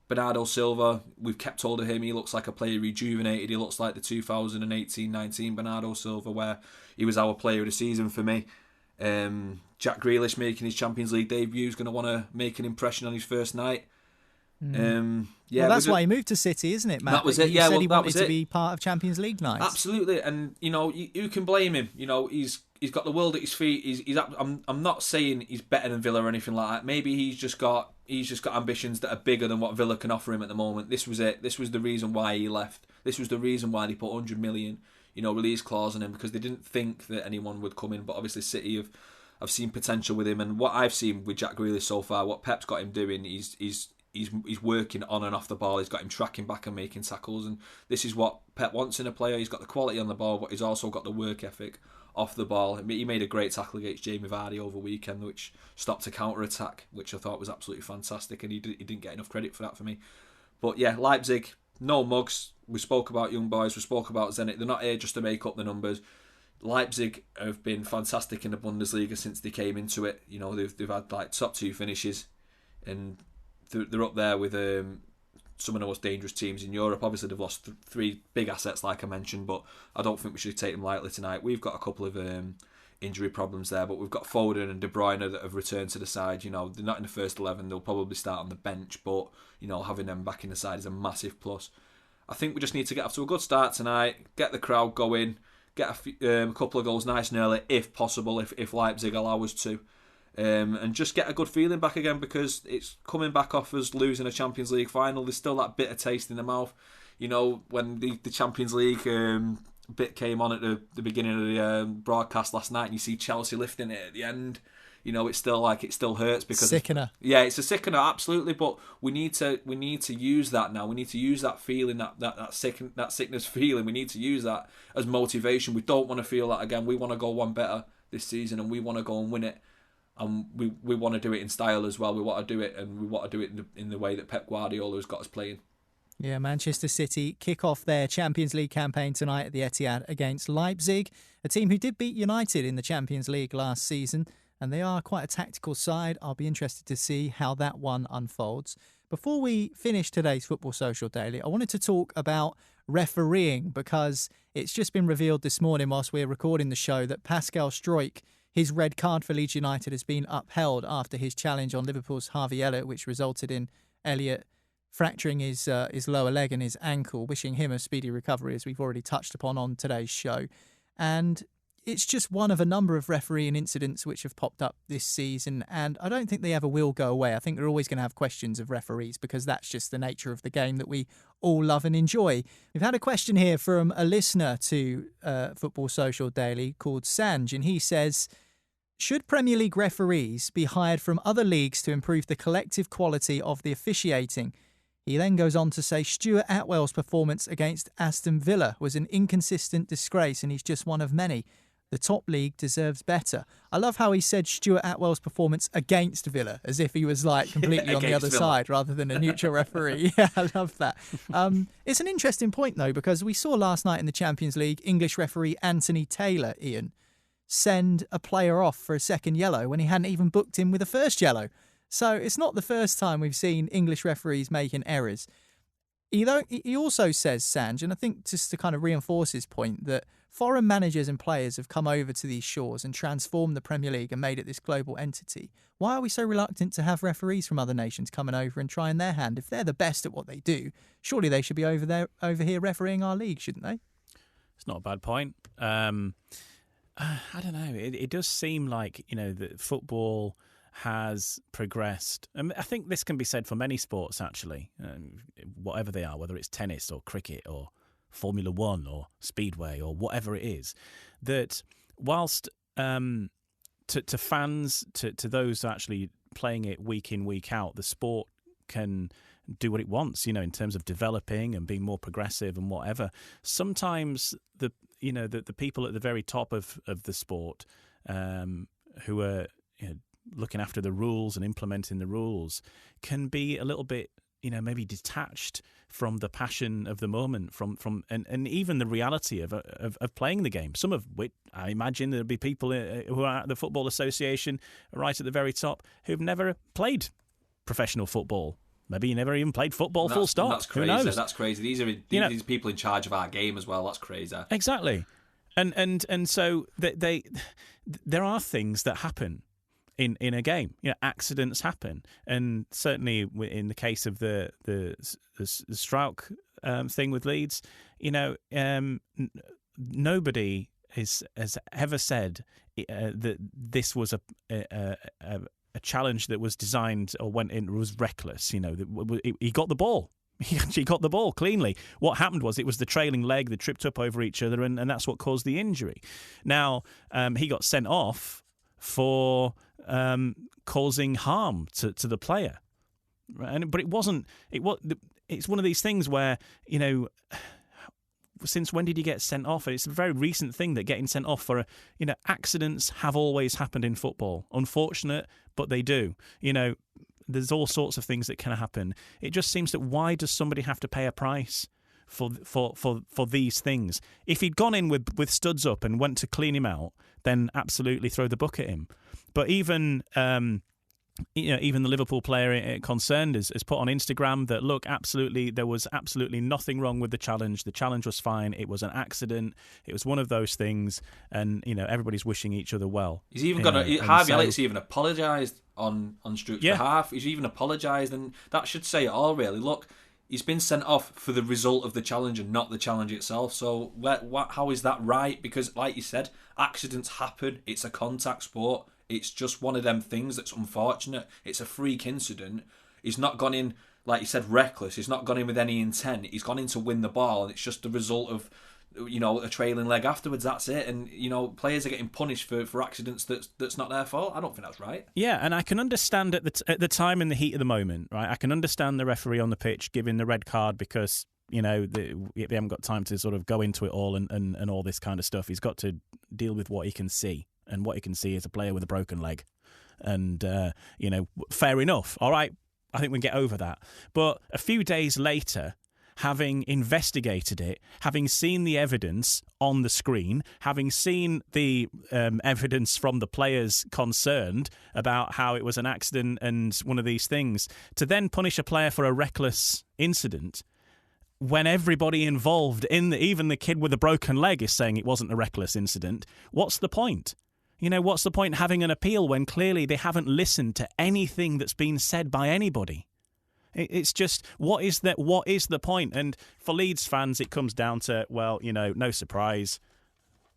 Bernardo Silva, we've kept hold of him. He looks like a player rejuvenated. He looks like the 2018-19 Bernardo Silva, where he was our player of the season for me. Jack Grealish making his Champions League debut is going to want to make an impression on his first night. That's why he moved to City, isn't it, Matt? That was it. He said he wanted to be part of Champions League nights. Absolutely, and you can blame him. He's got the world at his feet. I'm not saying he's better than Villa or anything like that. Maybe he's just got ambitions that are bigger than what Villa can offer him at the moment. This was it. This was the reason why he left. This was the reason why they put 100 million, release clause on him, because they didn't think that anyone would come in. But obviously City have seen potential with him, and what I've seen with Jack Grealish so far, what Pep's got him doing, he's working on and off the ball. He's got him tracking back and making tackles, and this is what Pep wants in a player. He's got the quality on the ball, but he's also got the work ethic off the ball. He made a great tackle against Jamie Vardy over the weekend, which stopped a counter-attack, which I thought was absolutely fantastic, and he didn't get enough credit for that for me. But yeah, Leipzig, no mugs. We spoke about young boys. We spoke about Zenit. They're not here just to make up the numbers. Leipzig have been fantastic in the Bundesliga since they came into it. You know, they've had like top 2 finishes, and they're up there with some of the most dangerous teams in Europe. Obviously, they've lost 3 big assets, like I mentioned, but I don't think we should take them lightly tonight. We've got a couple of injury problems there, but we've got Foden and De Bruyne that have returned to the side. You know, they're not in the first 11. They'll probably start on the bench, but you know, having them back in the side is a massive plus. I think we just need to get off to a good start tonight, get the crowd going, get a couple of goals nice and early, if possible, if Leipzig allow us to. And just get a good feeling back again, because it's coming back off us losing a Champions League final. There's still that bitter taste in the mouth. You know, when the Champions League bit came on at the beginning of the broadcast last night, and you see Chelsea lifting it at the end, you know, it's still hurts because sickener. Yeah, it's a sickener, absolutely. But we need to use that now. We need to use that feeling, that sickness feeling. We need to use that as motivation. We don't want to feel that again. We want to go one better this season, and we want to go and win it. And we want to do it in style as well. We want to do it, and we want to do it in the way that Pep Guardiola has got us playing. Yeah, Manchester City kick off their Champions League campaign tonight at the Etihad against Leipzig, a team who did beat United in the Champions League last season, and they are quite a tactical side. I'll be interested to see how that one unfolds. Before we finish today's Football Social Daily, I wanted to talk about refereeing, because it's just been revealed this morning whilst we're recording the show that Pascal Struijk, his red card for Leeds United, has been upheld after his challenge on Liverpool's Harvey Elliott, which resulted in Elliott fracturing his lower leg and his ankle, wishing him a speedy recovery, as we've already touched upon on today's show. And it's just one of a number of refereeing incidents which have popped up this season, and I don't think they ever will go away. I think we're always going to have questions of referees, because that's just the nature of the game that we all love and enjoy. We've had a question here from a listener to Football Social Daily called Sanj, and he says, should Premier League referees be hired from other leagues to improve the collective quality of the officiating? He then goes on to say Stuart Atwell's performance against Aston Villa was an inconsistent disgrace, and he's just one of many. The top league deserves better. I love how he said Stuart Atwell's performance against Villa, as if he was like completely on the other side rather than a neutral referee. Yeah, I love that. It's an interesting point, though, because we saw last night in the Champions League English referee Anthony Taylor, Ian, send a player off for a second yellow when he hadn't even booked him with a first yellow. So it's not the first time we've seen English referees making errors. He also says, Sanj, and I think just to kind of reinforce his point, that foreign managers and players have come over to these shores and transformed the Premier League and made it this global entity. Why are we so reluctant to have referees from other nations coming over and trying their hand? If they're the best at what they do, surely they should be over here refereeing our league, shouldn't they? It's not a bad point. I don't know. It does seem like, you know, that football has progressed. I think this can be said for many sports, actually, whatever they are, whether it's tennis or cricket or Formula One or Speedway or whatever it is, that whilst to fans, to those actually playing it week in, week out, the sport can do what it wants, you know, in terms of developing and being more progressive and whatever. Sometimes the people at the very top of the sport who are, you know, looking after the rules and implementing the rules can be a little bit, you know, maybe detached from the passion of the moment, from and even the reality of playing the game. Some of which I imagine there'll be people who are at the Football Association right at the very top who've never played professional football. Maybe you never even played football, full stop. That's crazy. Who knows? That's crazy. These are people in charge of our game as well. That's crazy. Exactly. And so there are things that happen in a game. You know, accidents happen, and certainly in the case of the Struijk thing with Leeds, you know, nobody has ever said that this was a challenge that was designed or went in was reckless. You know, he got the ball. He actually got the ball cleanly. What happened was it was the trailing leg that tripped up over each other, and that's what caused the injury. Now, he got sent off for causing harm to the player, but it wasn't. It's one of these things where, you know, since when did he get sent off? It's a very recent thing that getting sent off for accidents have always happened in football. Unfortunate, but they do. You know, there's all sorts of things that can happen. It just seems that why does somebody have to pay a price for these things? If he'd gone in with studs up and went to clean him out, then absolutely throw the book at him. But even even the Liverpool player concerned has put on Instagram that, look, absolutely, there was absolutely nothing wrong with the challenge. The challenge was fine. It was an accident. It was one of those things, and everybody's wishing each other well. He's even Harvey Elliott's even apologised on Struij's behalf. He's even apologised, and that should say it all, really. Look, he's been sent off for the result of the challenge and not the challenge itself. So how is that right? Because, like you said, accidents happen. It's a contact sport. It's just one of them things that's unfortunate. It's a freak incident. He's not gone in, like you said, reckless. He's not gone in with any intent. He's gone in to win the ball, and it's just the result of, a trailing leg afterwards. That's it. And, players are getting punished for accidents that's not their fault. I don't think that's right. Yeah, and I can understand at the time, in the heat of the moment, right? I can understand the referee on the pitch giving the red card because, they haven't got time to sort of go into it all and all this kind of stuff. He's got to deal with what he can see. And what you can see is a player with a broken leg. And, fair enough. All right, I think we can get over that. But a few days later, having investigated it, having seen the evidence on the screen, having seen the evidence from the players concerned about how it was an accident and one of these things, to then punish a player for a reckless incident when everybody involved, even the kid with a broken leg, is saying it wasn't a reckless incident, what's the point? What's the point in having an appeal when clearly they haven't listened to anything that's been said by anybody? It's just, what is the point? And for Leeds fans, it comes down to, no surprise.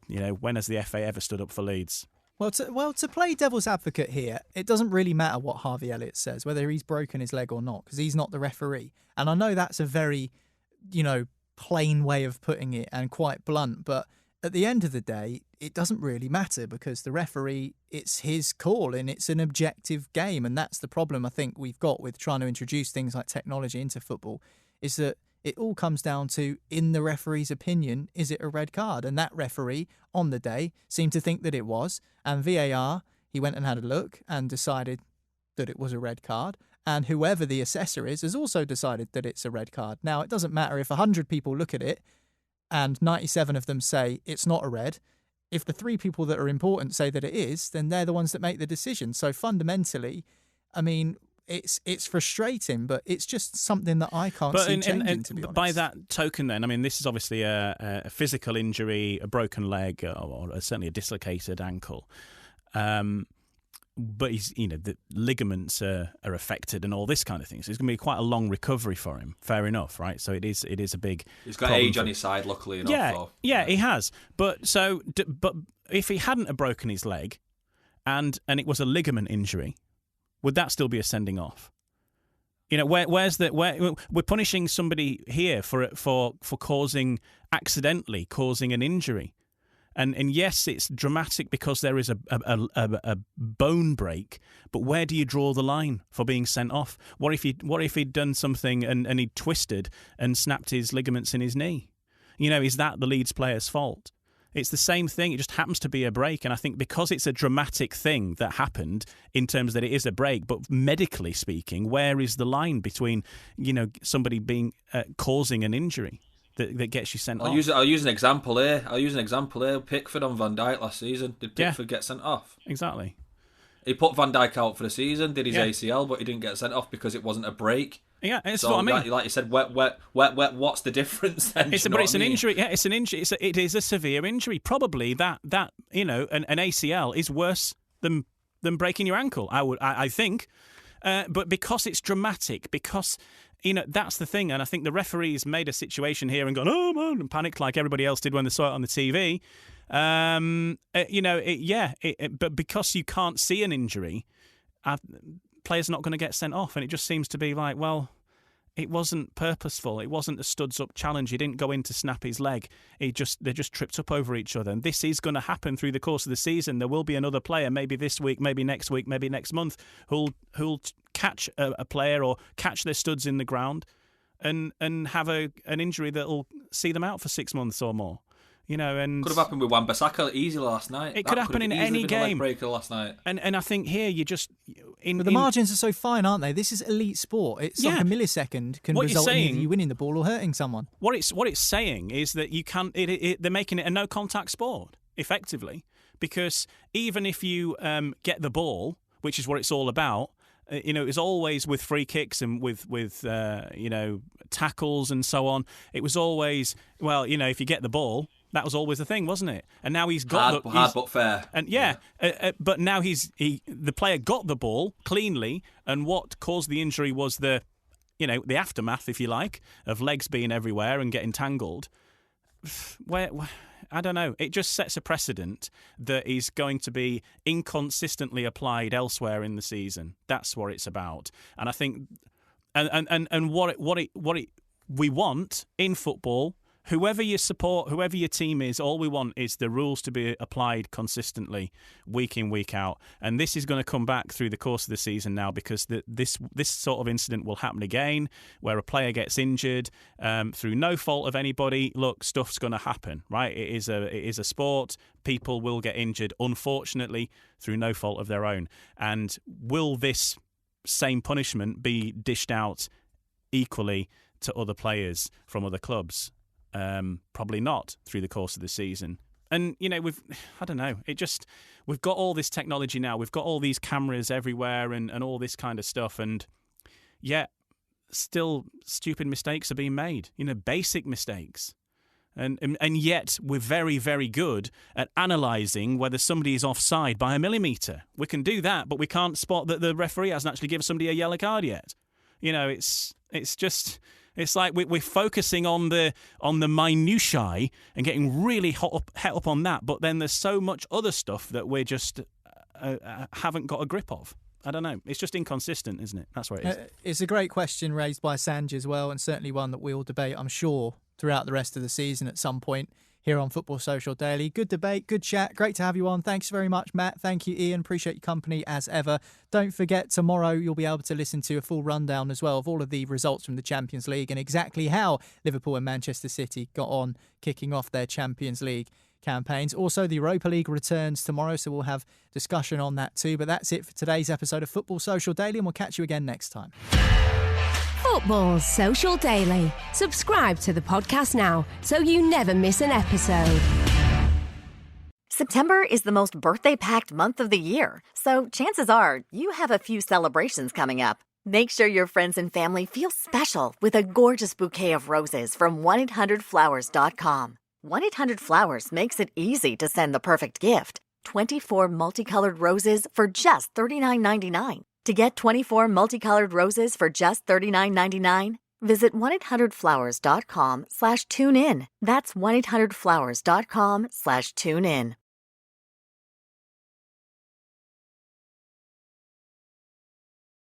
When has the FA ever stood up for Leeds? Well, to play devil's advocate here, it doesn't really matter what Harvey Elliott says, whether he's broken his leg or not, because he's not the referee. And I know that's a very, plain way of putting it and quite blunt, but at the end of the day, it doesn't really matter because the referee, it's his call and it's an objective game. And that's the problem I think we've got with trying to introduce things like technology into football, is that it all comes down to, in the referee's opinion, is it a red card? And that referee on the day seemed to think that it was. And VAR, he went and had a look and decided that it was a red card. And whoever the assessor is has also decided that it's a red card. Now, it doesn't matter if 100 people look at it and 97 of them say it's not a red. If the 3 people that are important say that it is, then they're the ones that make the decision. So fundamentally, I mean, it's frustrating, but it's just something that I can't see changing, to be honest. By that token then, I mean, this is obviously a physical injury, a broken leg, or certainly a dislocated ankle. But he's, the ligaments are affected and all this kind of thing. So it's going to be quite a long recovery for him. Fair enough, right? So it is a big. He's got age on his side, luckily enough. Yeah, he has. But if he hadn't have broken his leg, and it was a ligament injury, would that still be a sending off? Where's we're punishing somebody here for accidentally causing an injury. And yes, it's dramatic because there is a bone break, but where do you draw the line for being sent off? What if he'd done something and he'd twisted and snapped his ligaments in his knee? Is that the Leeds player's fault? It's the same thing. It just happens to be a break. And I think because it's a dramatic thing that happened in terms that it is a break, but medically speaking, where is the line between, somebody being causing an injury that gets you sent off? I'll use an example here. Pickford on Van Dijk last season. Did Pickford get sent off? Exactly. He put Van Dijk out for the season, did his ACL, but he didn't get sent off because it wasn't a break. Yeah, that's what I mean. Like you said, what's the difference then? It's an injury. Yeah, it's an injury. It is a severe injury. Probably that an ACL is worse than breaking your ankle. I think, but because it's dramatic, because that's the thing. And I think the referees made a situation here and gone, oh man, and panicked like everybody else did when they saw it on the TV. But because you can't see an injury, players not going to get sent off, and it just seems to be like, well, it wasn't purposeful. It wasn't a studs up challenge. He didn't go in to snap his leg. They just tripped up over each other, and this is going to happen through the course of the season. There will be another player, maybe this week, maybe next month, who'll catch a player or catch their studs in the ground, and have an injury that'll see them out for 6 months or more. And could have happened with Wan-Bissaka easily last night. It could happen in any game. Breaker last night. And I think here you just... But the margins are so fine, aren't they? This is elite sport. It's like a millisecond can result in either you winning the ball or hurting someone. What it's saying is that you can't... they're making it a no-contact sport, effectively, because even if you get the ball, which is what it's all about, it's always with free kicks and with tackles and so on. It was always, if you get the ball... That was always the thing, wasn't it? And now he's got hard but fair. And but now the player got the ball cleanly, and what caused the injury was the aftermath, if you like, of legs being everywhere and getting tangled. Where I don't know. It just sets a precedent that is going to be inconsistently applied elsewhere in the season. That's what it's about. And I think, and what we want in football. Whoever you support, whoever your team is, all we want is the rules to be applied consistently, week in, week out. And this is going to come back through the course of the season now, because this sort of incident will happen again, where a player gets injured through no fault of anybody. Look, stuff's going to happen, right? It is a sport. People will get injured, unfortunately, through no fault of their own. And will this same punishment be dished out equally to other players from other clubs? Probably not through the course of the season. And we've got all this technology now. We've got all these cameras everywhere and all this kind of stuff, and yet still stupid mistakes are being made. Basic mistakes. And yet we're very, very good at analysing whether somebody is offside by a millimetre. We can do that, but we can't spot that the referee hasn't actually given somebody a yellow card yet. It's like we're focusing on the minutiae and getting really het up on that, but then there's so much other stuff that we just haven't got a grip of. I don't know. It's just inconsistent, isn't it? That's what it is. It's a great question raised by Sanj as well, and certainly one that we'll debate, I'm sure, throughout the rest of the season at some point here on Football Social Daily. Good debate, good chat. Great to have you on. Thanks very much, Matt. Thank you, Ian. Appreciate your company as ever. Don't forget, tomorrow you'll be able to listen to a full rundown as well of all of the results from the Champions League and exactly how Liverpool and Manchester City got on kicking off their Champions League campaigns. Also, the Europa League returns tomorrow, so we'll have discussion on that too. But that's it for today's episode of Football Social Daily, and we'll catch you again next time. Football Social Daily. Subscribe to the podcast now so you never miss an episode. September is the most birthday-packed month of the year, so chances are you have a few celebrations coming up. Make sure your friends and family feel special with a gorgeous bouquet of roses from 1-800-Flowers.com. 1-800-Flowers makes it easy to send the perfect gift. 24 multicolored roses for just $39.99. To get 24 multicolored roses for just $39.99, visit 1-800-Flowers.com/tune in. That's 1-800-Flowers.com/tune in.